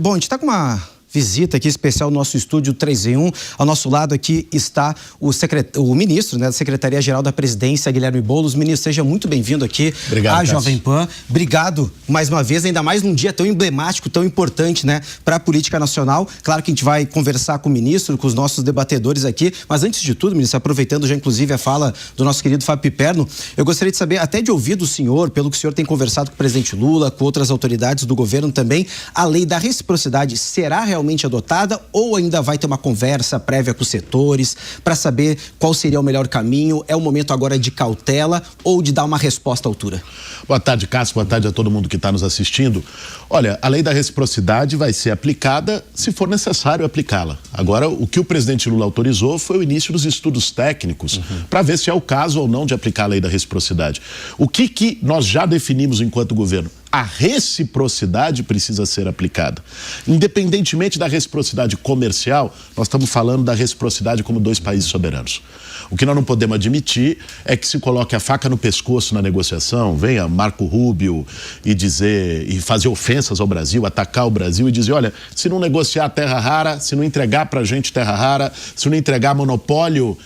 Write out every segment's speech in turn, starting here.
Bom, a gente está com uma visita aqui especial no nosso estúdio 3 em 1. Ao nosso lado aqui está o ministro, da Secretaria-Geral da Presidência, Guilherme Boulos. Ministro, seja muito bem-vindo aqui à Jovem Pan. Obrigado mais uma vez, ainda mais num dia tão emblemático, tão importante, para a política nacional. Claro que a gente vai conversar com o ministro, com os nossos debatedores aqui, mas antes de tudo, ministro, aproveitando já inclusive a fala do nosso querido Fábio Piperno, eu gostaria de saber, até de ouvir do senhor, pelo que o senhor tem conversado com o presidente Lula, com outras autoridades do governo também, a lei da reciprocidade será realmente adotada ou ainda vai ter uma conversa prévia com os setores para saber qual seria o melhor caminho? É o momento agora de cautela ou de dar uma resposta à altura? Boa tarde, Cássio. Boa tarde a todo mundo que está nos assistindo. Olha, a lei da reciprocidade vai ser aplicada se for necessário aplicá-la. Agora, o que o presidente Lula autorizou foi o início dos estudos técnicos para ver se é o caso ou não de aplicar a lei da reciprocidade. O que nós já definimos enquanto governo? A reciprocidade precisa ser aplicada. Independentemente da reciprocidade comercial, nós estamos falando da reciprocidade como dois países soberanos. O que nós não podemos admitir é que se coloque a faca no pescoço na negociação, venha Marco Rubio e fazer ofensas ao Brasil, atacar o Brasil e dizer, olha, se não negociar terra rara, se não entregar pra gente terra rara, se não entregar monopólio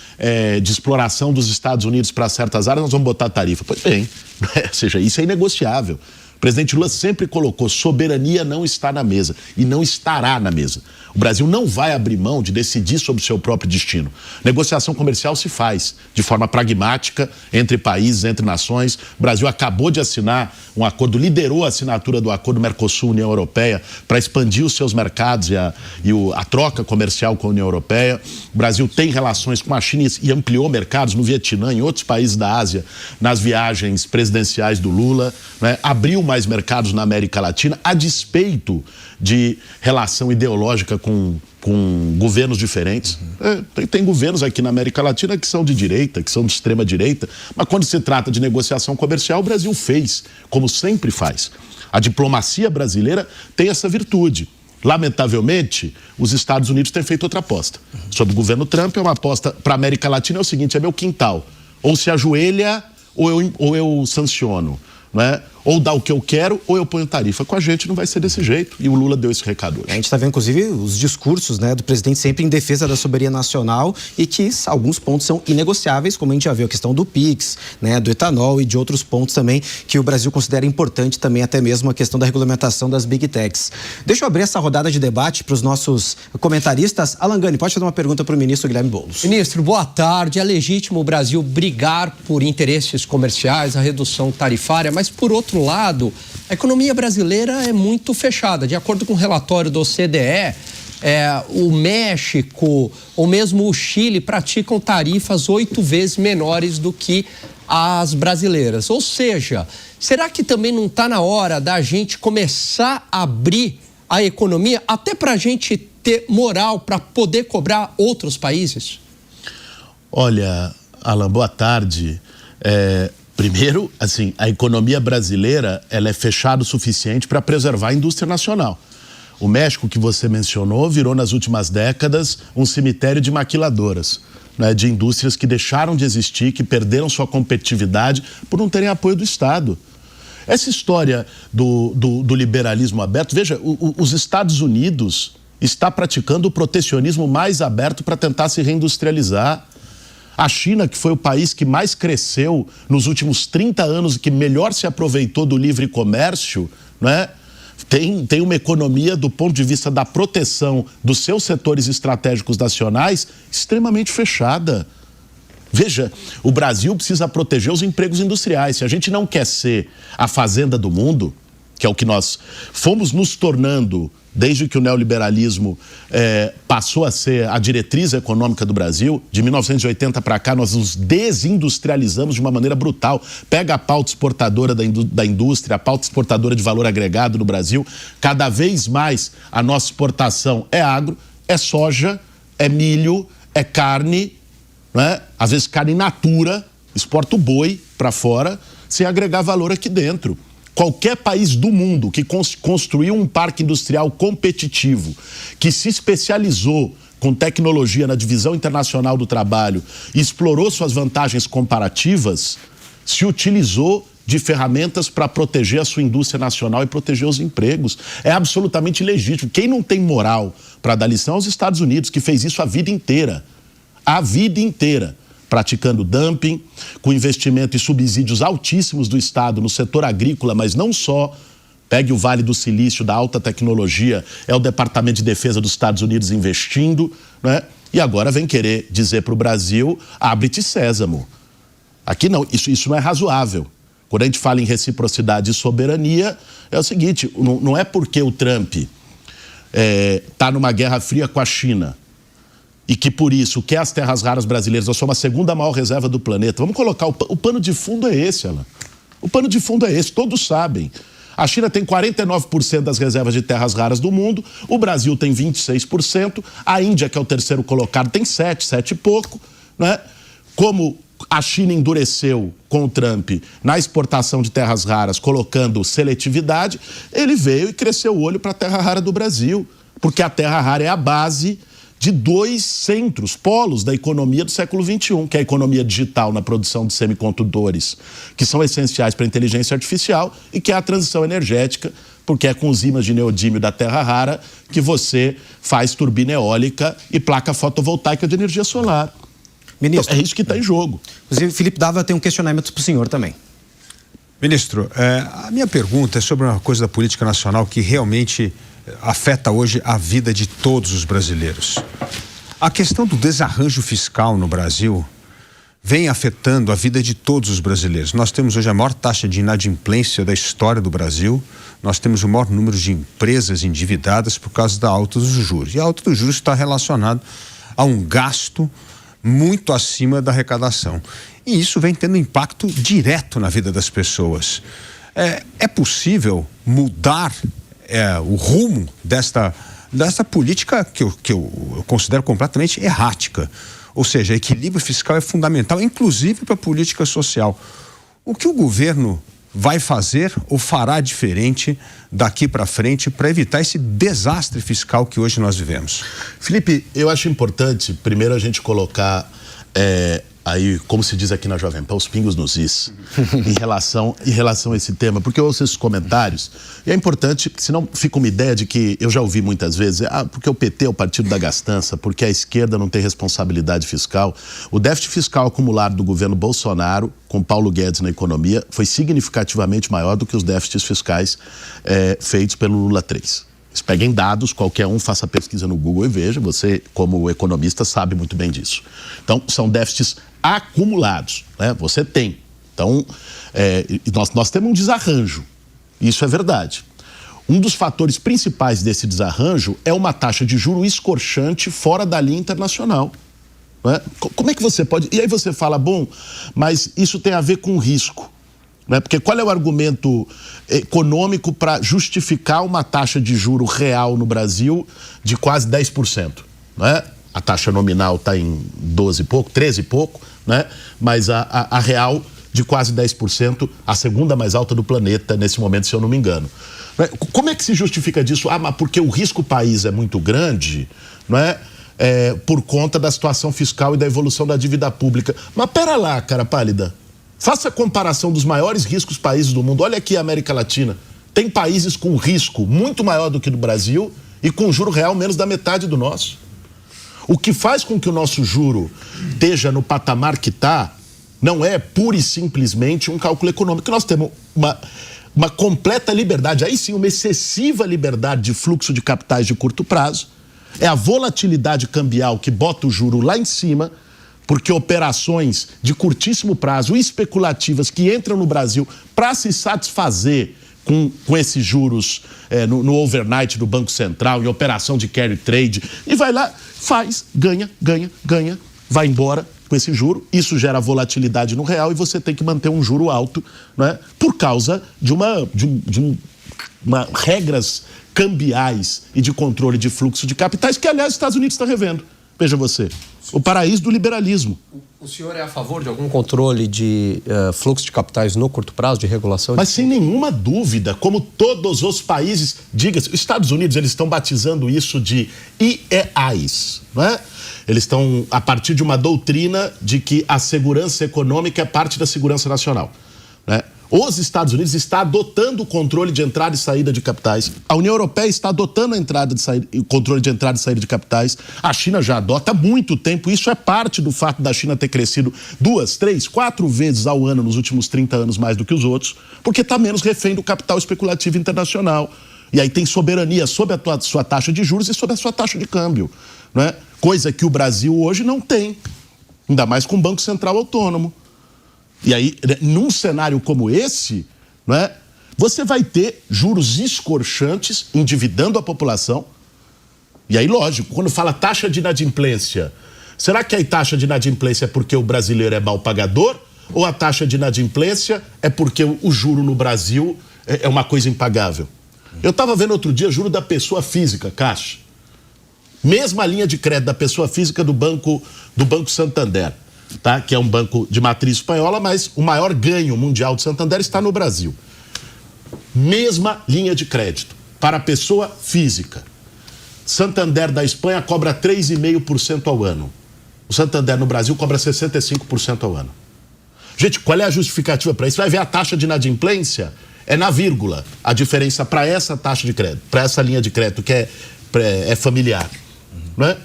de exploração dos Estados Unidos para certas áreas, nós vamos botar tarifa. Pois bem, ou seja, isso é inegociável. O presidente Lula sempre colocou, soberania não está na mesa e não estará na mesa. O Brasil não vai abrir mão de decidir sobre o seu próprio destino. Negociação comercial se faz de forma pragmática entre países, entre nações. O Brasil acabou de assinar um acordo, liderou a assinatura do acordo Mercosul-União Europeia para expandir os seus mercados e a troca comercial com a União Europeia. O Brasil tem relações com a China e ampliou mercados no Vietnã, em outros países da Ásia, nas viagens presidenciais do Lula, abriu mais mercados na América Latina, a despeito de relação ideológica com governos diferentes. Tem governos aqui na América Latina que são de direita, que são de extrema direita, mas quando se trata de negociação comercial, o Brasil fez, como sempre faz. A diplomacia brasileira tem essa virtude. Lamentavelmente, os Estados Unidos têm feito outra aposta. Sob o governo Trump, é uma aposta para a América Latina, é o seguinte, é meu quintal. Ou se ajoelha, ou eu sanciono. Ou dá o que eu quero, ou eu ponho tarifa. Com a gente não vai ser desse jeito. E o Lula deu esse recado hoje. A gente está vendo, inclusive, os discursos do presidente sempre em defesa da soberania nacional e que alguns pontos são inegociáveis, como a gente já viu, a questão do PIX, do etanol e de outros pontos também que o Brasil considera importante também, até mesmo a questão da regulamentação das Big Techs. Deixa eu abrir essa rodada de debate para os nossos comentaristas. Alan Gani, pode fazer uma pergunta para o ministro Guilherme Boulos. Ministro, boa tarde. É legítimo o Brasil brigar por interesses comerciais, a redução tarifária, mas por outro lado, a economia brasileira é muito fechada. De acordo com o relatório do OCDE, o México ou mesmo o Chile praticam tarifas 8 vezes menores do que as brasileiras. Ou seja, será que também não está na hora da gente começar a abrir a economia até para a gente ter moral para poder cobrar outros países? Olha, Alan, boa tarde. Primeiro, assim, a economia brasileira ela é fechada o suficiente para preservar a indústria nacional. O México, que você mencionou, virou nas últimas décadas um cemitério de maquiladoras, de indústrias que deixaram de existir, que perderam sua competitividade por não terem apoio do Estado. Essa história do liberalismo aberto, veja, os Estados Unidos está praticando o protecionismo mais aberto para tentar se reindustrializar. A China, que foi o país que mais cresceu nos últimos 30 anos e que melhor se aproveitou do livre comércio, tem uma economia, do ponto de vista da proteção dos seus setores estratégicos nacionais, extremamente fechada. Veja, o Brasil precisa proteger os empregos industriais. Se a gente não quer ser a fazenda do mundo, que é o que nós fomos nos tornando desde que o neoliberalismo passou a ser a diretriz econômica do Brasil, de 1980 para cá, nós nos desindustrializamos de uma maneira brutal. Pega a pauta exportadora da indústria, a pauta exportadora de valor agregado no Brasil, cada vez mais a nossa exportação é agro, é soja, é milho, é carne, às vezes carne in natura, exporta o boi para fora, sem agregar valor aqui dentro. Qualquer país do mundo que construiu um parque industrial competitivo, que se especializou com tecnologia na divisão internacional do trabalho e explorou suas vantagens comparativas, se utilizou de ferramentas para proteger a sua indústria nacional e proteger os empregos. É absolutamente legítimo. Quem não tem moral para dar lição é os Estados Unidos, que fez isso a vida inteira. A vida inteira. Praticando dumping, com investimento e subsídios altíssimos do Estado no setor agrícola, mas não só. Pegue o Vale do Silício, da alta tecnologia, é o Departamento de Defesa dos Estados Unidos investindo, né? E agora vem querer dizer para o Brasil, abre-te sésamo. Aqui não, isso não é razoável. Quando a gente fala em reciprocidade e soberania, é o seguinte, não é porque o Trump está numa guerra fria com a China e que por isso quer as terras raras brasileiras, nós somos a segunda maior reserva do planeta. Vamos colocar, o pano de fundo é esse, Alan. O pano de fundo é esse, todos sabem. A China tem 49% das reservas de terras raras do mundo, o Brasil tem 26%, a Índia, que é o terceiro colocado, tem 7 e pouco, né? Como a China endureceu com o Trump na exportação de terras raras, colocando seletividade, ele veio e cresceu o olho para a terra rara do Brasil, porque a terra rara é a base de 2 centros, polos da economia do século XXI, que é a economia digital na produção de semicondutores, que são essenciais para a inteligência artificial, e que é a transição energética, porque é com os ímãs de neodímio da terra rara que você faz turbina eólica e placa fotovoltaica de energia solar. Ministro, então, é isso que está em jogo. Inclusive, Felipe Dávila tem um questionamento para o senhor também. Ministro, a minha pergunta é sobre uma coisa da política nacional que realmente afeta hoje a vida de todos os brasileiros. A questão do desarranjo fiscal no Brasil vem afetando a vida de todos os brasileiros. Nós temos hoje a maior taxa de inadimplência da história do Brasil, nós temos o maior número de empresas endividadas por causa da alta dos juros. E a alta dos juros está relacionada a um gasto muito acima da arrecadação. E isso vem tendo impacto direto na vida das pessoas. É possível mudar o rumo desta política que eu considero completamente errática? Ou seja, equilíbrio fiscal é fundamental, inclusive para a política social. O que o governo vai fazer ou fará diferente daqui para frente para evitar esse desastre fiscal que hoje nós vivemos? Felipe, eu acho importante, primeiro, a gente colocar aí, como se diz aqui na Jovem Pan, os pingos nos is, em relação a esse tema, porque eu ouço esses comentários, e é importante, senão fica uma ideia de que, eu já ouvi muitas vezes, porque o PT é o partido da gastança, porque a esquerda não tem responsabilidade fiscal. O déficit fiscal acumulado do governo Bolsonaro, com Paulo Guedes na economia, foi significativamente maior do que os déficits fiscais feitos pelo Lula 3. Peguem dados, qualquer um faça pesquisa no Google e veja, você, como economista, sabe muito bem disso. Então, são déficits acumulados, né? Você tem. Então, nós temos um desarranjo, isso é verdade. Um dos fatores principais desse desarranjo é uma taxa de juro escorchante fora da linha internacional. Né? Como é que você pode... E aí você fala, bom, mas isso tem a ver com risco. Né? Porque qual é o argumento econômico para justificar uma taxa de juro real no Brasil de quase 10%? Né? A taxa nominal está em 12 e pouco, 13 e pouco, né? Mas a real de quase 10%, a segunda mais alta do planeta nesse momento, se eu não me engano. Né? Como é que se justifica disso? Mas porque o risco país é muito grande, não é? Por conta da situação fiscal e da evolução da dívida pública. Mas pera lá, cara pálida. Faça a comparação dos maiores riscos países do mundo. Olha aqui a América Latina. Tem países com risco muito maior do que do Brasil e com juro real menos da metade do nosso. O que faz com que o nosso juro esteja no patamar que está não é pura e simplesmente um cálculo econômico. Nós temos uma completa liberdade, aí sim uma excessiva liberdade de fluxo de capitais de curto prazo. É a volatilidade cambial que bota o juro lá em cima, porque operações de curtíssimo prazo, especulativas, que entram no Brasil para se satisfazer com esses juros no overnight do Banco Central, em operação de carry trade, e vai lá, faz, ganha, vai embora com esse juro, isso gera volatilidade no real e você tem que manter um juro alto, né, por causa de regras cambiais e de controle de fluxo de capitais, que, aliás, os Estados Unidos está revendo. Veja você, o paraíso do liberalismo. O senhor é a favor de algum controle de fluxo de capitais no curto prazo, de regulação? Mas sem nenhuma dúvida, como todos os países, diga-se, os Estados Unidos, eles estão batizando isso de IEAs, não é? Eles estão a partir de uma doutrina de que a segurança econômica é parte da segurança nacional, né? Os Estados Unidos está adotando o controle de entrada e saída de capitais. A União Europeia está adotando o controle de entrada e saída de capitais. A China já adota há muito tempo. Isso é parte do fato da China ter crescido 2, 3, 4 vezes ao ano nos últimos 30 anos mais do que os outros, porque está menos refém do capital especulativo internacional. E aí tem soberania sobre a sua taxa de juros e sobre a sua taxa de câmbio, não é? Coisa que o Brasil hoje não tem, ainda mais com o Banco Central autônomo. E aí, num cenário como esse, não é, você vai ter juros escorchantes, endividando a população. E aí, lógico, quando fala taxa de inadimplência, será que a taxa de inadimplência é porque o brasileiro é mal pagador? Ou a taxa de inadimplência é porque o juro no Brasil é uma coisa impagável? Eu estava vendo outro dia juro da pessoa física, Caixa. Mesma linha de crédito da pessoa física do Banco Santander. Tá? Que é um banco de matriz espanhola, mas o maior ganho mundial de Santander está no Brasil. Mesma linha de crédito para a pessoa física. Santander da Espanha cobra 3,5% ao ano. O Santander no Brasil cobra 65% ao ano. Gente, qual é a justificativa para isso? Vai ver a taxa de inadimplência, é na vírgula a diferença para essa taxa de crédito, para essa linha de crédito que é familiar. Não é?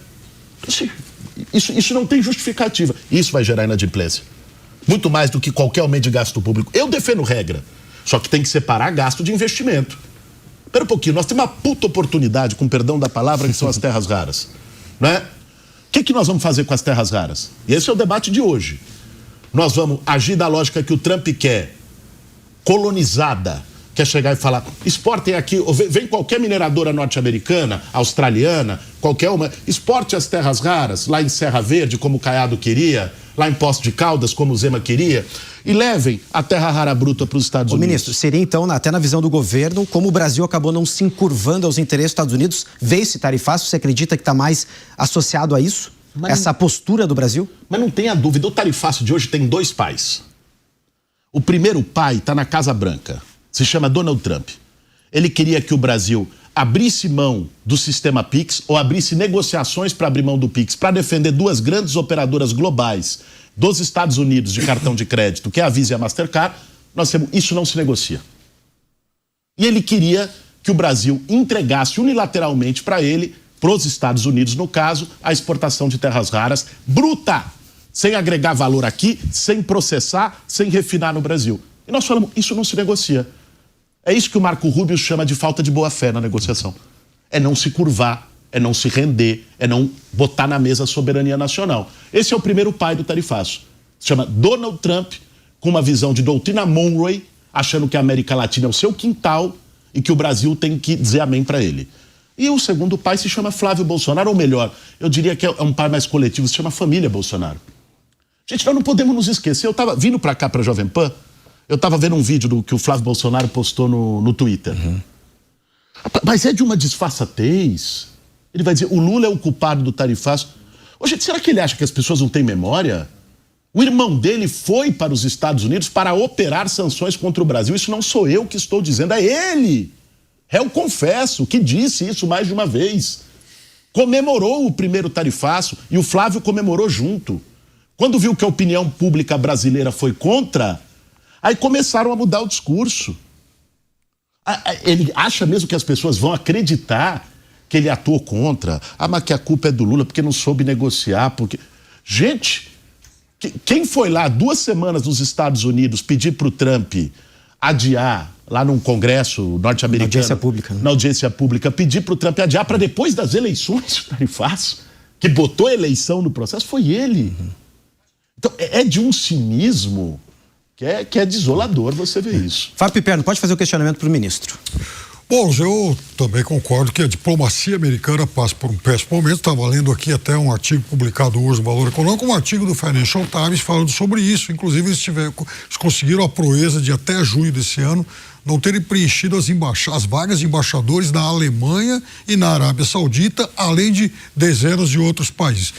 Isso não tem justificativa. Isso vai gerar inadimplência. Muito mais do que qualquer aumento de gasto público. Eu defendo regra. Só que tem que separar gasto de investimento. Espera um pouquinho, nós temos uma puta oportunidade, com perdão da palavra, que são as terras raras. Não é? O que nós vamos fazer com as terras raras? E esse é o debate de hoje. Nós vamos agir da lógica que o Trump quer, colonizada, quer chegar e falar, exportem aqui, vem qualquer mineradora norte-americana, australiana, qualquer uma, exporte as terras raras, lá em Serra Verde, como o Caiado queria, lá em Poços de Caldas, como o Zema queria, e levem a terra rara bruta para os Estados Unidos. Ministro, seria então, até na visão do governo, como o Brasil acabou não se encurvando aos interesses dos Estados Unidos, vê esse tarifaço, você acredita que está mais associado a isso? Essa postura do Brasil? Mas não tenha dúvida, o tarifaço de hoje tem 2 pais. O primeiro pai está na Casa Branca. Se chama Donald Trump. Ele queria que o Brasil abrisse mão do sistema PIX ou abrisse negociações para abrir mão do PIX para defender 2 grandes operadoras globais dos Estados Unidos de cartão de crédito, que é a Visa e a Mastercard. Isso não se negocia. E ele queria que o Brasil entregasse unilateralmente para ele, para os Estados Unidos, no caso, a exportação de terras raras bruta, sem agregar valor aqui, sem processar, sem refinar no Brasil. E nós falamos, isso não se negocia. É isso que o Marco Rubio chama de falta de boa-fé na negociação. É não se curvar, é não se render, é não botar na mesa a soberania nacional. Esse é o primeiro pai do tarifaço. Se chama Donald Trump, com uma visão de doutrina Monroe, achando que a América Latina é o seu quintal e que o Brasil tem que dizer amém para ele. E o segundo pai se chama Flávio Bolsonaro, ou melhor, eu diria que é um pai mais coletivo, se chama família Bolsonaro. Gente, nós não podemos nos esquecer. Eu estava vindo para cá, para a Jovem Pan, eu estava vendo um vídeo que o Flávio Bolsonaro postou no Twitter. Mas é de uma disfarçatez. Ele vai dizer, o Lula é o culpado do tarifaço. Ô, gente, será que ele acha que as pessoas não têm memória? O irmão dele foi para os Estados Unidos para operar sanções contra o Brasil. Isso não sou eu que estou dizendo, é ele. Eu confesso que disse isso mais de uma vez. Comemorou o primeiro tarifaço e o Flávio comemorou junto. Quando viu que a opinião pública brasileira foi contra, aí começaram a mudar o discurso. Ele acha mesmo que as pessoas vão acreditar que ele atuou contra? Mas que a culpa é do Lula porque não soube negociar, porque... Gente, quem foi lá 2 semanas nos Estados Unidos pedir para o Trump adiar, lá num congresso norte-americano... Na audiência pública. Né? Na audiência pública, pedir para o Trump adiar para depois das eleições, o tarifaço, que botou a eleição no processo, foi ele. Então, é de um cinismo... Que é desolador você ver isso. Fábio Piperno, pode fazer o questionamento para o ministro. Bom, eu também concordo que a diplomacia americana passa por um péssimo momento. Estava lendo aqui até um artigo publicado hoje no Valor Econômico, um artigo do Financial Times falando sobre isso. Inclusive, eles conseguiram a proeza de até junho desse ano não terem preenchido as vagas de embaixadores na Alemanha e na Arábia Saudita, além de dezenas de outros países.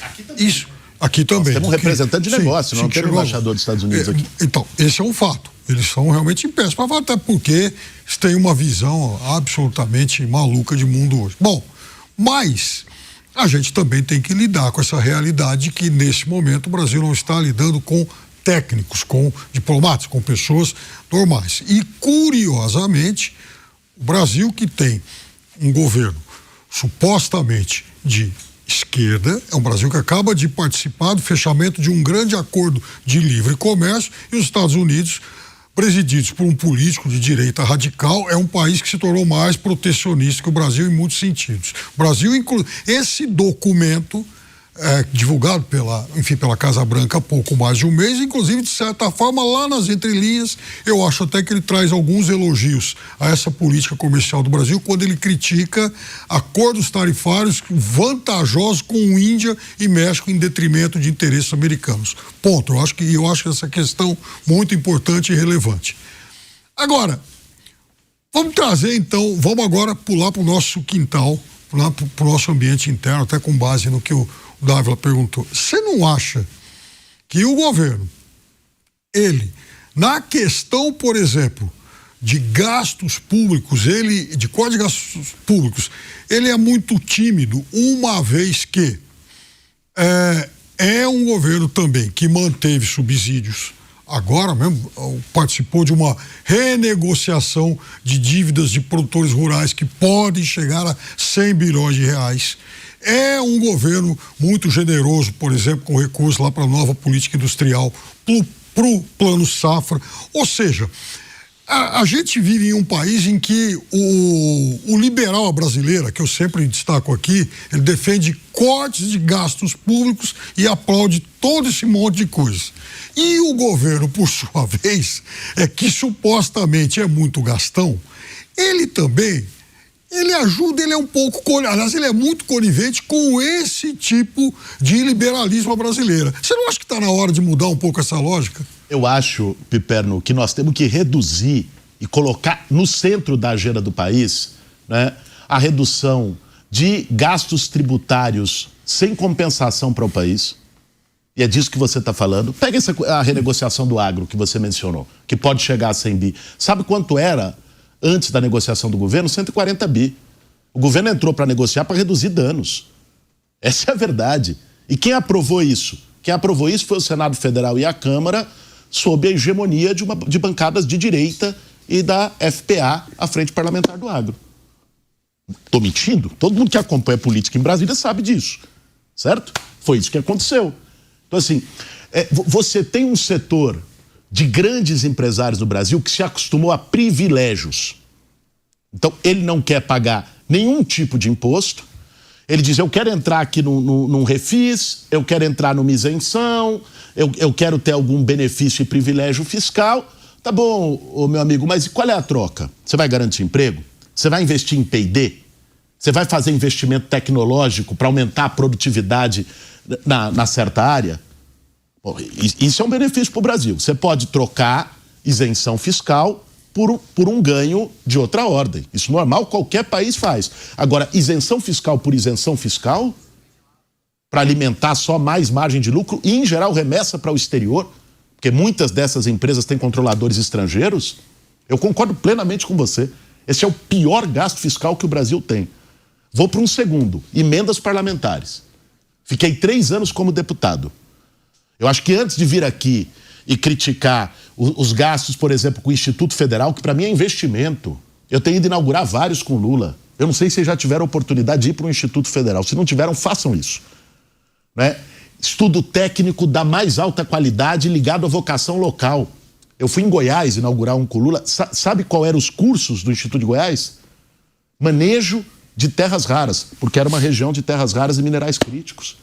Aqui também. Nós temos um representante de negócio, não temos um embaixador dos Estados Unidos aqui. Então, esse é um fato. Eles são realmente em péssima, até porque eles têm uma visão absolutamente maluca de mundo hoje. Bom, mas a gente também tem que lidar com essa realidade que, nesse momento, o Brasil não está lidando com técnicos, com diplomatas, com pessoas normais. E, curiosamente, o Brasil, que tem um governo supostamente de esquerda, é um Brasil que acaba de participar do fechamento de um grande acordo de livre comércio, e os Estados Unidos, presididos por um político de direita radical, é um país que se tornou mais protecionista que o Brasil em muitos sentidos. O Brasil, esse documento, divulgado pela Casa Branca há pouco mais de um mês, inclusive, de certa forma, lá nas entrelinhas, eu acho até que ele traz alguns elogios a essa política comercial do Brasil, quando ele critica acordos tarifários vantajosos com Índia e México em detrimento de interesses americanos. Ponto. Eu acho que essa questão muito importante e relevante. Agora, vamos agora pular para o nosso quintal, para o nosso ambiente interno, até com base no que o Dávila perguntou. Você não acha que o governo, na questão, por exemplo, de gastos públicos, de código de gastos públicos, ele é muito tímido, uma vez que é um governo também que manteve subsídios, agora mesmo participou de uma renegociação de dívidas de produtores rurais que podem chegar a 100 bilhões de reais. É um governo muito generoso, por exemplo, com recursos lá para a nova política industrial, para o plano safra. Ou seja, a gente vive em um país em que o liberal brasileiro, que eu sempre destaco aqui, ele defende cortes de gastos públicos e aplaude todo esse monte de coisas. E o governo, por sua vez, que supostamente é muito gastão, ele também... ele é um pouco, aliás, ele é muito conivente com esse tipo de liberalismo brasileiro. Você não acha que está na hora de mudar um pouco essa lógica? Eu acho, Piperno, que nós temos que reduzir e colocar no centro da agenda do país, né, a redução de gastos tributários sem compensação para o país. E é disso que você está falando. Pega a renegociação do agro que você mencionou, que pode chegar a 100 bi. Sabe quanto era antes da negociação do governo? 140 bi. O governo entrou para negociar para reduzir danos. Essa é a verdade. E quem aprovou isso? Quem aprovou isso foi o Senado Federal e a Câmara, sob a hegemonia de bancadas de direita e da FPA, a Frente Parlamentar do Agro. Estou mentindo? Todo mundo que acompanha política em Brasília sabe disso, certo? Foi isso que aconteceu. Então, assim, você tem um setor de grandes empresários no Brasil que se acostumou a privilégios. Então, ele não quer pagar nenhum tipo de imposto. Ele diz, eu quero entrar aqui num refis, eu quero entrar numa isenção, eu quero ter algum benefício e privilégio fiscal. Tá bom, meu amigo, mas qual é a troca? Você vai garantir emprego? Você vai investir em P&D? Você vai fazer investimento tecnológico para aumentar a produtividade na certa área? Bom, isso é um benefício para o Brasil. Você pode trocar isenção fiscal por um ganho de outra ordem. Isso normal, qualquer país faz. Agora, isenção fiscal por isenção fiscal, para alimentar só mais margem de lucro e, em geral, remessa para o exterior, porque muitas dessas empresas têm controladores estrangeiros, eu concordo plenamente com você. Esse é o pior gasto fiscal que o Brasil tem. Vou para um segundo, emendas parlamentares. Fiquei 3 anos como deputado. Eu acho que antes de vir aqui e criticar os gastos, por exemplo, com o Instituto Federal, que para mim é investimento, eu tenho ido inaugurar vários com Lula. Eu não sei se vocês já tiveram oportunidade de ir para o Instituto Federal. Se não tiveram, façam isso. Né? Estudo técnico da mais alta qualidade ligado à vocação local. Eu fui em Goiás inaugurar um com Lula. Sabe qual eram os cursos do Instituto de Goiás? Manejo de terras raras, porque era uma região de terras raras e minerais críticos.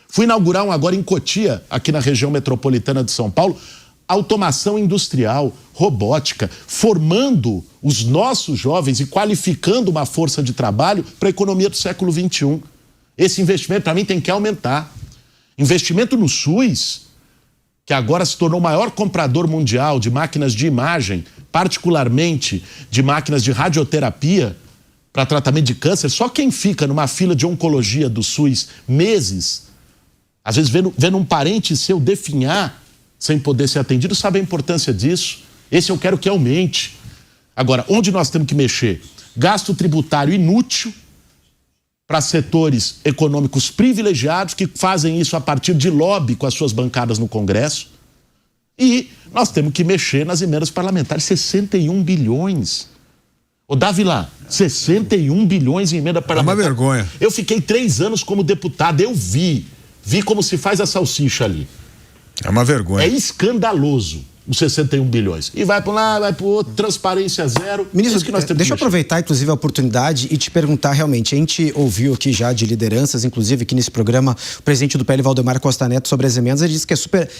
Fui inaugurar um agora em Cotia, aqui na região metropolitana de São Paulo, automação industrial, robótica, formando os nossos jovens e qualificando uma força de trabalho para a economia do século XXI. Esse investimento, para mim, tem que aumentar. Investimento no SUS, que agora se tornou o maior comprador mundial de máquinas de imagem, particularmente de máquinas de radioterapia para tratamento de câncer. Só quem fica numa fila de oncologia do SUS meses, às vezes vendo um parente seu definhar sem poder ser atendido, sabe a importância disso. Esse eu quero que aumente. Agora, onde nós temos que mexer? Gasto tributário inútil para setores econômicos privilegiados que fazem isso a partir de lobby com as suas bancadas no Congresso. E nós temos que mexer nas emendas parlamentares, 61 bilhões. Ô, Dávila, 61 bilhões em emenda parlamentar. É uma vergonha. Eu fiquei 3 anos como deputado, eu vi como se faz a salsicha ali. É uma vergonha. É escandaloso os 61 bilhões. E vai para um lado, vai para o outro, transparência zero. Ministro, que nós temos deixa eu aproveitar, inclusive, a oportunidade e te perguntar realmente. A gente ouviu aqui já de lideranças, inclusive aqui nesse programa, o presidente do PL, Valdemar Costa Neto, sobre as emendas. Ele disse que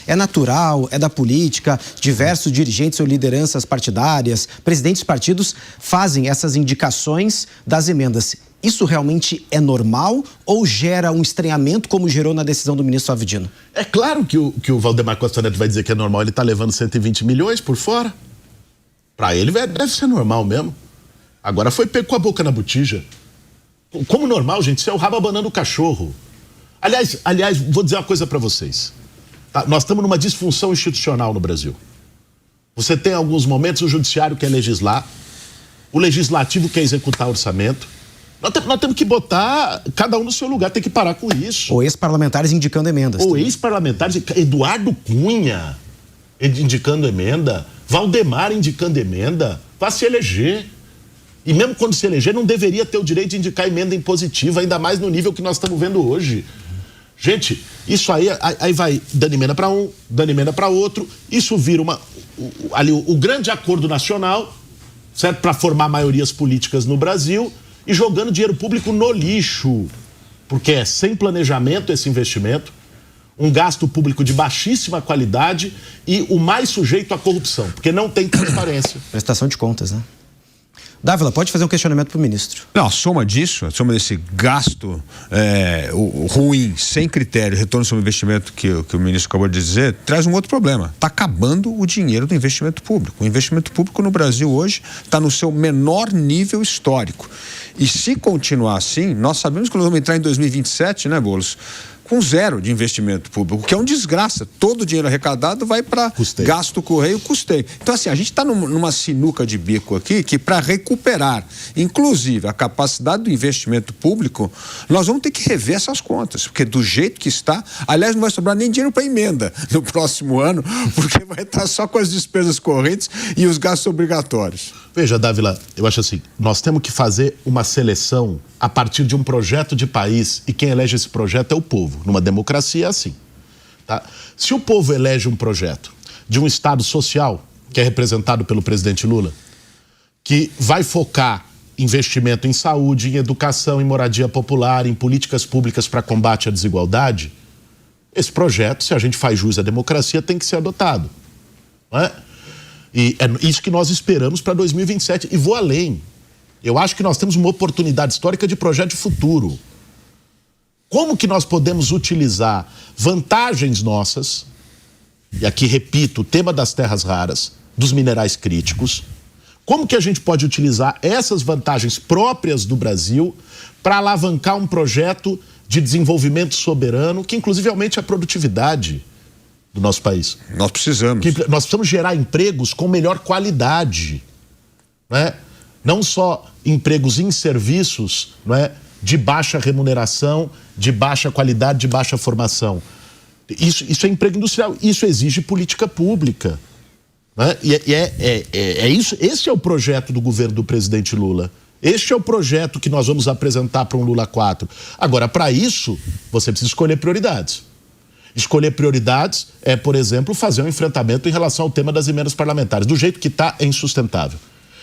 é natural, é da política, diversos dirigentes ou lideranças partidárias, presidentes de partidos fazem essas indicações das emendas. Isso realmente é normal ou gera um estranhamento como gerou na decisão do ministro Flávio Dino? É claro que o Valdemar Costa Neto vai dizer que é normal, ele está levando 120 milhões por fora. Para ele deve ser normal mesmo. Agora foi pego com a boca na botija. Como normal, gente, isso é o rabo abanando o cachorro. Aliás, vou dizer uma coisa para vocês. Tá? Nós estamos numa disfunção institucional no Brasil. Você tem alguns momentos o judiciário quer legislar, o legislativo quer executar orçamento. Nós temos que botar cada um no seu lugar, tem que parar com isso. Ou ex-parlamentares indicando emendas. Ou ex-parlamentares, Eduardo Cunha indicando emenda, Valdemar indicando emenda, vai se eleger. E mesmo quando se eleger, não deveria ter o direito de indicar emenda impositiva, ainda mais no nível que nós estamos vendo hoje. Gente, isso aí vai dando emenda para um, dando emenda para outro, isso vira o grande acordo nacional, certo? Para formar maiorias políticas no Brasil, e jogando dinheiro público no lixo, porque é sem planejamento esse investimento, um gasto público de baixíssima qualidade e o mais sujeito à corrupção, porque não tem transparência. Prestação de contas, né? Dávila, pode fazer um questionamento para o ministro. Não, a soma desse gasto ruim, sem critério, retorno sobre o investimento que o ministro acabou de dizer, traz um outro problema. Está acabando o dinheiro do investimento público. O investimento público no Brasil hoje está no seu menor nível histórico. E se continuar assim, nós sabemos que nós vamos entrar em 2027, né, Boulos? Com zero de investimento público, que é uma desgraça. Todo o dinheiro arrecadado vai para gasto correio, custeio. Então, assim, a gente está numa sinuca de bico aqui que, para recuperar, inclusive, a capacidade do investimento público, nós vamos ter que rever essas contas, porque do jeito que está, aliás, não vai sobrar nem dinheiro para emenda no próximo ano, porque vai estar só com as despesas correntes e os gastos obrigatórios. Veja, Dávila, eu acho assim, nós temos que fazer uma seleção a partir de um projeto de país, e quem elege esse projeto é o povo. Numa democracia é assim. Tá? Se o povo elege um projeto de um Estado social, que é representado pelo presidente Lula, que vai focar investimento em saúde, em educação, em moradia popular, em políticas públicas para combate à desigualdade, esse projeto, se a gente faz jus à democracia, tem que ser adotado. Não é? E é isso que nós esperamos para 2027. E vou além. Eu acho que nós temos uma oportunidade histórica de projeto de futuro. Como que nós podemos utilizar vantagens nossas, e aqui repito, o tema das terras raras, dos minerais críticos, como que a gente pode utilizar essas vantagens próprias do Brasil para alavancar um projeto de desenvolvimento soberano, que inclusive aumente a produtividade do nosso país. Nós precisamos. Nós precisamos gerar empregos com melhor qualidade, né? Não só empregos em serviços, não é? De baixa remuneração, de baixa qualidade, de baixa formação. Isso é emprego industrial, isso exige política pública. Né? Isso, esse é o projeto do governo do presidente Lula. Este é o projeto que nós vamos apresentar para um Lula 4. Agora, para isso, você precisa escolher prioridades. Escolher prioridades é, por exemplo, fazer um enfrentamento em relação ao tema das emendas parlamentares. Do jeito que está, é insustentável.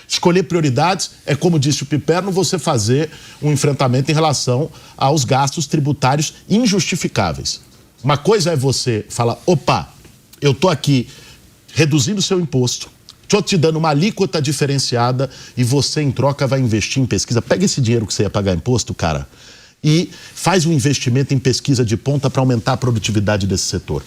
Escolher prioridades é, como disse o Piperno, você fazer um enfrentamento em relação aos gastos tributários injustificáveis. Uma coisa é você falar, opa, eu estou aqui reduzindo o seu imposto, estou te dando uma alíquota diferenciada e você, em troca, vai investir em pesquisa. Pega esse dinheiro que você ia pagar imposto, cara, e faz um investimento em pesquisa de ponta para aumentar a produtividade desse setor.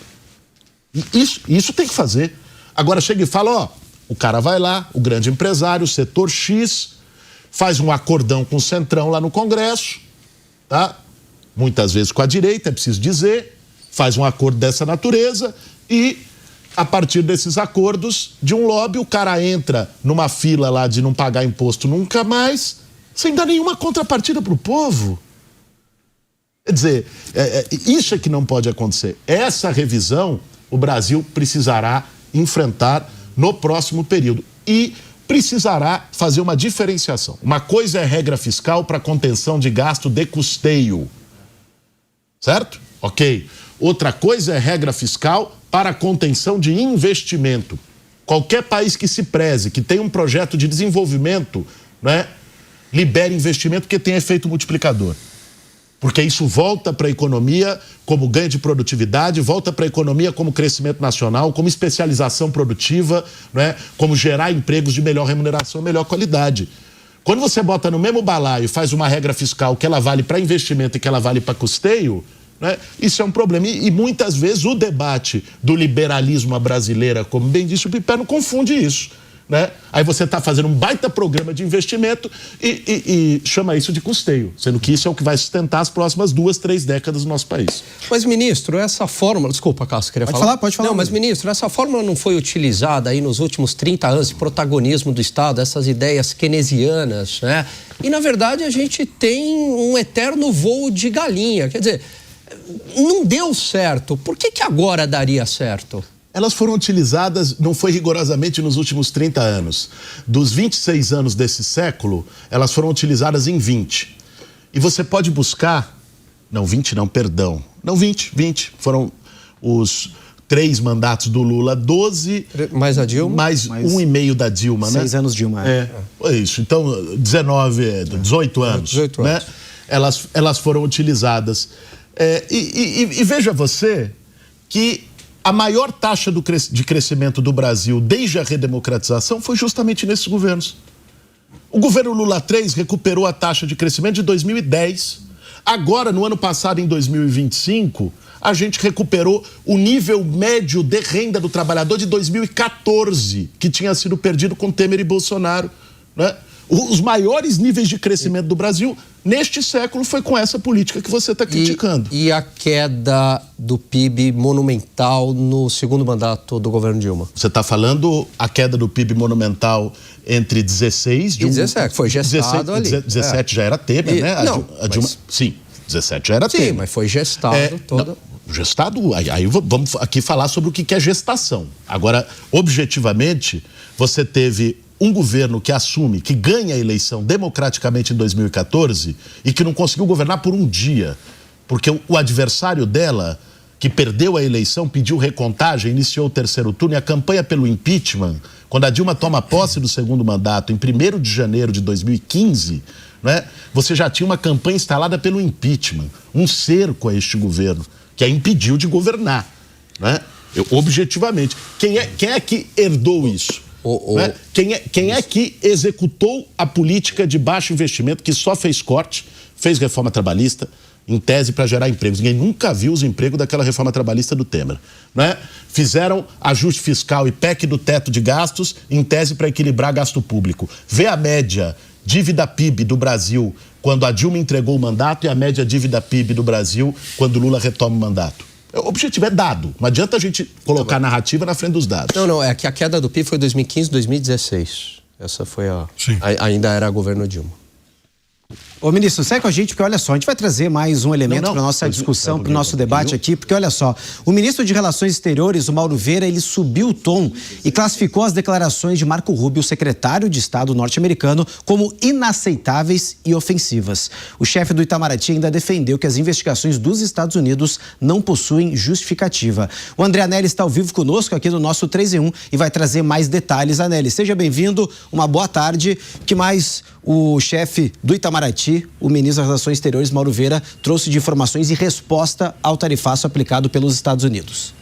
Isso tem que fazer. Agora chega e fala, ó, o cara vai lá, o grande empresário, o setor X, faz um acordão com o Centrão lá no Congresso, tá? Muitas vezes com a direita, é preciso dizer, faz um acordo dessa natureza e, a partir desses acordos de um lobby, o cara entra numa fila lá de não pagar imposto nunca mais, sem dar nenhuma contrapartida para o povo. Quer dizer, isso é que não pode acontecer. Essa revisão, o Brasil precisará enfrentar no próximo período. E precisará fazer uma diferenciação. Uma coisa é regra fiscal para contenção de gasto de custeio. Certo? Ok. Outra coisa é regra fiscal para contenção de investimento. Qualquer país que se preze, que tenha um projeto de desenvolvimento, né, libere investimento porque tem efeito multiplicador. Porque isso volta para a economia como ganho de produtividade, volta para a economia como crescimento nacional, como especialização produtiva, né, como gerar empregos de melhor remuneração, melhor qualidade. Quando você bota no mesmo balaio e faz uma regra fiscal que ela vale para investimento e que ela vale para custeio, né, isso é um problema. E muitas vezes o debate do liberalismo à brasileira, como bem disse o Piper, não confunde isso. Né? Aí você está fazendo um baita programa de investimento e chama isso de custeio, sendo que isso é o que vai sustentar as próximas 2, 3 décadas do nosso país. Mas, ministro, essa fórmula... Desculpa, Cássio, queria falar? Pode falar. Não, mas, ministro, essa fórmula não foi utilizada aí nos últimos 30 anos de protagonismo do Estado, essas ideias keynesianas, né? E, na verdade, a gente tem um eterno voo de galinha. Quer dizer, não deu certo. Por que agora daria certo? Elas foram utilizadas, não foi rigorosamente nos últimos 30 anos. Dos 26 anos desse século, elas foram utilizadas em 20. E você pode buscar... Não, 20 não, perdão. Não, 20. Foram os 3 mandatos do Lula, 12... Mais a Dilma? Mais 1,5 da Dilma, 6 né? 6 anos Dilma. É isso. Então, 18 anos. 18 anos. Né? Elas foram utilizadas. E veja você que a maior taxa de crescimento do Brasil desde a redemocratização foi justamente nesses governos. O governo Lula 3 recuperou a taxa de crescimento de 2010. Agora, no ano passado, em 2025, a gente recuperou o nível médio de renda do trabalhador de 2014, que tinha sido perdido com Temer e Bolsonaro, né? Os maiores níveis de crescimento do Brasil neste século foi com essa política que você está criticando. E a queda do PIB monumental no segundo mandato do governo Dilma? Você está falando a queda do PIB monumental entre 16... E 17, foi gestado 16, ali. 17 já era Temer, né? A Dilma, sim, 17 já era Temer. Sim, mas foi gestado todo... Gestado, aí vamos aqui falar sobre o que é gestação. Agora, objetivamente, você teve um governo que assume, que ganha a eleição democraticamente em 2014 e que não conseguiu governar por um dia, porque o adversário dela, que perdeu a eleição, pediu recontagem, iniciou o terceiro turno, e a campanha pelo impeachment, quando a Dilma toma posse do segundo mandato, em 1º de janeiro de 2015, né, você já tinha uma campanha instalada pelo impeachment, um cerco a este governo, que a impediu de governar, né? Objetivamente. Quem é que herdou isso? Né? Quem é que executou a política de baixo investimento, que só fez corte, fez reforma trabalhista, em tese para gerar empregos? Ninguém nunca viu os empregos daquela reforma trabalhista do Temer, né? Fizeram ajuste fiscal e PEC do teto de gastos, em tese para equilibrar gasto público. Vê a média dívida PIB do Brasil quando a Dilma entregou o mandato e a média dívida PIB do Brasil quando Lula retoma o mandato. O objetivo é dado. Não adianta a gente colocar a narrativa na frente dos dados. Não, é que a queda do PIB foi 2015, 2016. Essa foi ainda era governo Dilma. Ô, ministro, segue com a gente, porque olha só, a gente vai trazer mais um elemento para a nossa discussão, para o nosso debate aqui, porque olha só, o ministro de Relações Exteriores, o Mauro Vieira, ele subiu o tom e classificou as declarações de Marco Rubio, secretário de Estado norte-americano, como inaceitáveis e ofensivas. O chefe do Itamaraty ainda defendeu que as investigações dos Estados Unidos não possuem justificativa. O André Anelli está ao vivo conosco aqui no nosso 3 em 1 e vai trazer mais detalhes. Anelli, seja bem-vindo, uma boa tarde. Que mais o chefe do Itamaraty, o ministro das Relações Exteriores, Mauro Vieira, trouxe de informações e resposta ao tarifaço aplicado pelos Estados Unidos?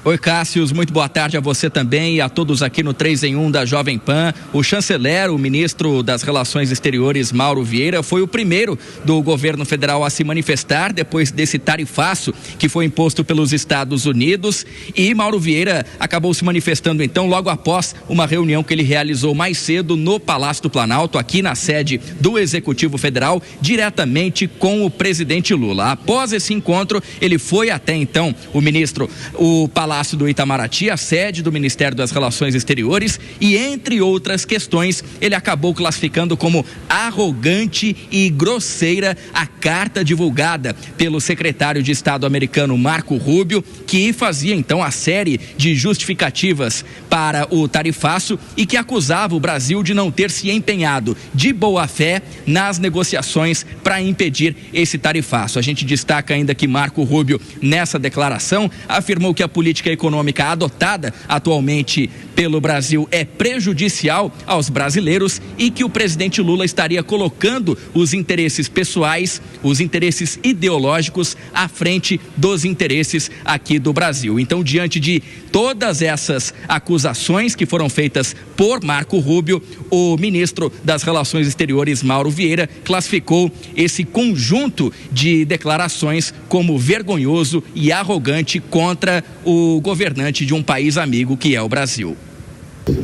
Oi, Cássio, muito boa tarde a você também e a todos aqui no 3 em 1 da Jovem Pan. O chanceler, o ministro das Relações Exteriores, Mauro Vieira, foi o primeiro do governo federal a se manifestar depois desse tarifaço que foi imposto pelos Estados Unidos. E Mauro Vieira acabou se manifestando, então, logo após uma reunião que ele realizou mais cedo no Palácio do Planalto, aqui na sede do Executivo Federal, diretamente com o presidente Lula. Após esse encontro, ele foi até então, o ministro, o Palácio Palácio do Itamaraty, a sede do Ministério das Relações Exteriores, e, entre outras questões, ele acabou classificando como arrogante e grosseira a carta divulgada pelo secretário de Estado americano Marco Rubio, que fazia então a série de justificativas para o tarifaço e que acusava o Brasil de não ter se empenhado de boa fé nas negociações para impedir esse tarifaço. A gente destaca ainda que Marco Rubio, nessa declaração, afirmou que a política econômica adotada atualmente pelo Brasil é prejudicial aos brasileiros e que o presidente Lula estaria colocando os interesses pessoais, os interesses ideológicos à frente dos interesses aqui do Brasil. Então, diante de todas essas acusações que foram feitas por Marco Rubio, o ministro das Relações Exteriores, Mauro Vieira, classificou esse conjunto de declarações como vergonhoso e arrogante contra o governante de um país amigo que é o Brasil.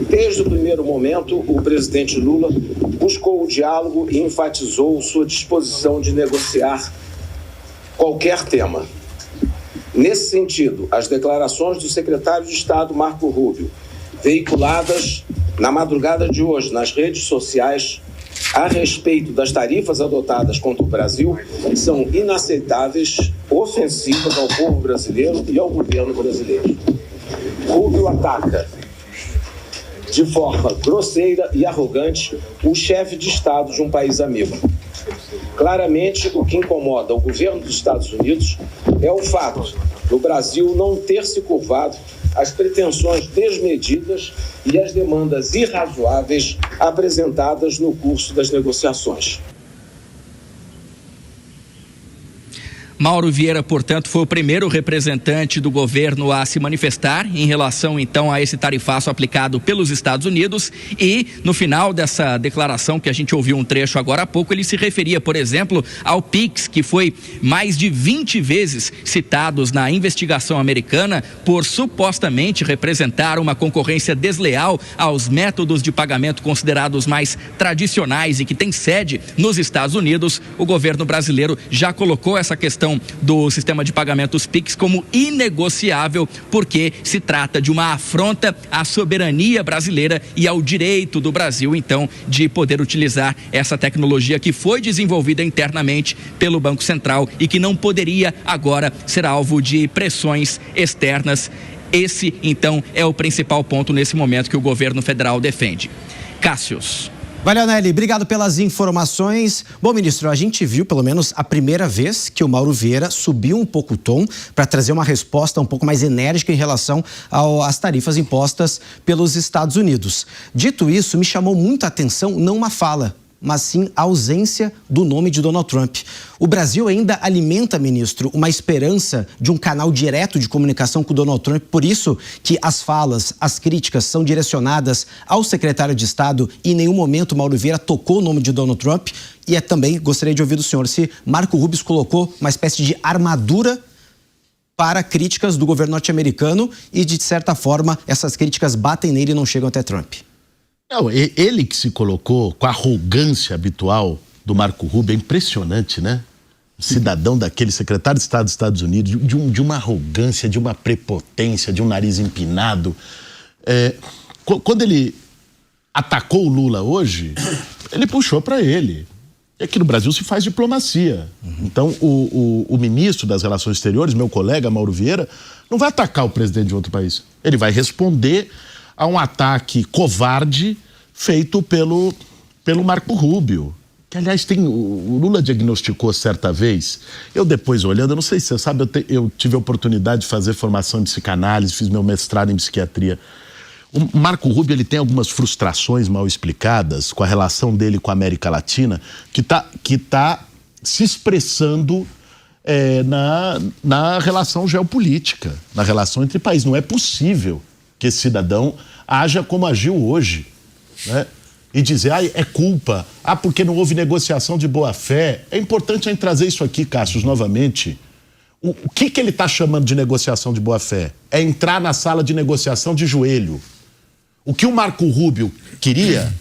Desde o primeiro momento, o presidente Lula buscou o diálogo e enfatizou sua disposição de negociar qualquer tema. Nesse sentido, as declarações do secretário de Estado, Marco Rubio, veiculadas na madrugada de hoje nas redes sociais a respeito das tarifas adotadas contra o Brasil, são inaceitáveis, ofensivas ao povo brasileiro e ao governo brasileiro. Rubio ataca de forma grosseira e arrogante o chefe de Estado de um país amigo. Claramente, o que incomoda o governo dos Estados Unidos é o fato do Brasil não ter se curvado às pretensões desmedidas e às demandas irrazoáveis apresentadas no curso das negociações. Mauro Vieira, portanto, foi o primeiro representante do governo a se manifestar em relação, então, a esse tarifaço aplicado pelos Estados Unidos e, no final dessa declaração que a gente ouviu um trecho agora há pouco, ele se referia, por exemplo, ao PIX, que foi mais de 20 vezes citados na investigação americana por supostamente representar uma concorrência desleal aos métodos de pagamento considerados mais tradicionais e que tem sede nos Estados Unidos. O governo brasileiro já colocou essa questão do sistema de pagamentos PIX como inegociável, porque se trata de uma afronta à soberania brasileira e ao direito do Brasil, então, de poder utilizar essa tecnologia que foi desenvolvida internamente pelo Banco Central e que não poderia agora ser alvo de pressões externas. Esse, então, é o principal ponto nesse momento que o governo federal defende. Cássius. Valeu, Nelly. Obrigado pelas informações. Bom, ministro, a gente viu pelo menos a primeira vez que o Mauro Vieira subiu um pouco o tom para trazer uma resposta um pouco mais enérgica em relação às tarifas impostas pelos Estados Unidos. Dito isso, me chamou muito a atenção não uma fala, mas sim a ausência do nome de Donald Trump. O Brasil ainda alimenta, ministro, uma esperança de um canal direto de comunicação com o Donald Trump, por isso que as falas, as críticas são direcionadas ao secretário de Estado e em nenhum momento Mauro Vieira tocou o nome de Donald Trump. E também gostaria de ouvir do senhor se Marco Rubio colocou uma espécie de armadura para críticas do governo norte-americano e, de certa forma, essas críticas batem nele e não chegam até Trump. Não, ele que se colocou com a arrogância habitual do Marco Rubio, é impressionante, né? Cidadão daquele secretário de Estado dos Estados Unidos, de uma arrogância, de uma prepotência, de um nariz empinado. Quando ele atacou o Lula hoje, ele puxou para ele. E aqui no Brasil se faz diplomacia. Então, o ministro das Relações Exteriores, meu colega Mauro Vieira, não vai atacar o presidente de outro país. Ele vai responder a um ataque covarde feito pelo Marco Rubio. Que, aliás, o Lula diagnosticou certa vez, eu depois olhando, eu não sei se você sabe, eu tive a oportunidade de fazer formação em psicanálise, fiz meu mestrado em psiquiatria. O Marco Rubio, ele tem algumas frustrações mal explicadas com a relação dele com a América Latina, que tá se expressando na relação geopolítica, na relação entre países. Não é possível que esse cidadão haja como agiu hoje, né? E dizer, é culpa, porque não houve negociação de boa-fé. É importante a gente trazer isso aqui, Cássio, novamente. O que ele está chamando de negociação de boa-fé? É entrar na sala de negociação de joelho. O que o Marco Rubio queria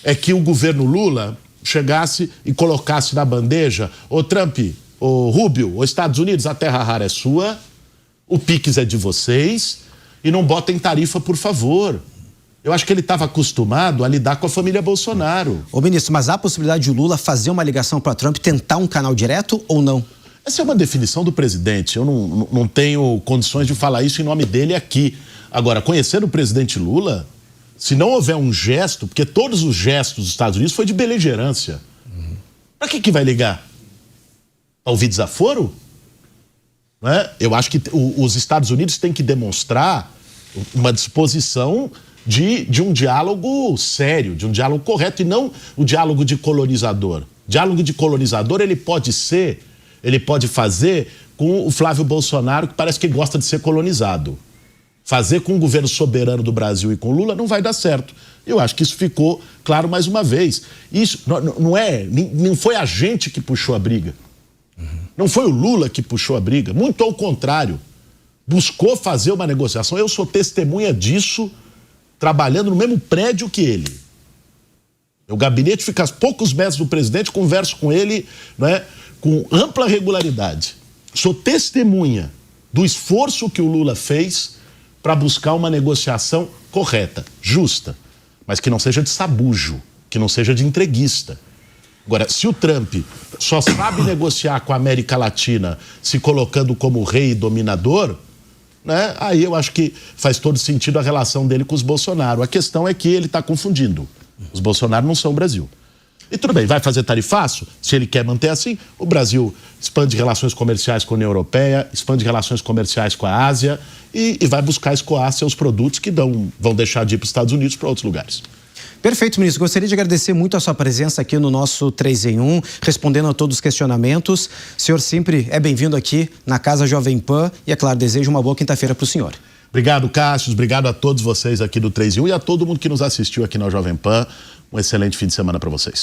é que o governo Lula chegasse e colocasse na bandeja: ô Trump, ô Rubio, ô Estados Unidos, a terra rara é sua, o PIX é de vocês, E não botem tarifa, por favor. Eu acho que ele estava acostumado a lidar com a família Bolsonaro. Ô, ministro, mas há a possibilidade de o Lula fazer uma ligação para Trump, tentar um canal direto ou não? Essa é uma definição do presidente. Eu não tenho condições de falar isso em nome dele aqui. Agora, conhecendo o presidente Lula, se não houver um gesto, porque todos os gestos dos Estados Unidos foi de beligerância. Para que vai ligar? Para ouvir desaforo? Não é? Eu acho que os Estados Unidos têm que demonstrar uma disposição de um diálogo sério, de um diálogo correto, e não o diálogo de colonizador. Diálogo de colonizador ele pode fazer com o Flávio Bolsonaro, que parece que gosta de ser colonizado. Fazer com o governo soberano do Brasil e com Lula não vai dar certo. Eu acho que isso ficou claro mais uma vez. Isso não foi a gente que puxou a briga. Não foi o Lula que puxou a briga. Muito ao contrário. Buscou fazer uma negociação. Eu sou testemunha disso, trabalhando no mesmo prédio que ele. O gabinete fica a poucos metros do presidente, converso com ele, né, com ampla regularidade. Sou testemunha do esforço que o Lula fez para buscar uma negociação correta, justa, mas que não seja de sabujo, que não seja de entreguista. Agora, se o Trump só sabe negociar com a América Latina se colocando como rei e dominador, né, aí eu acho que faz todo sentido a relação dele com os Bolsonaro. A questão é que ele está confundindo. Os Bolsonaro não são o Brasil. E tudo bem, vai fazer tarifaço? Se ele quer manter assim, o Brasil expande relações comerciais com a União Europeia, expande relações comerciais com a Ásia e vai buscar escoar seus produtos que vão deixar de ir para os Estados Unidos para outros lugares. Perfeito, ministro. Gostaria de agradecer muito a sua presença aqui no nosso 3 em 1, respondendo a todos os questionamentos. O senhor sempre é bem-vindo aqui na Casa Jovem Pan e, é claro, desejo uma boa quinta-feira para o senhor. Obrigado, Cássio. Obrigado a todos vocês aqui do 3 em 1 e a todo mundo que nos assistiu aqui na Jovem Pan. Um excelente fim de semana para vocês.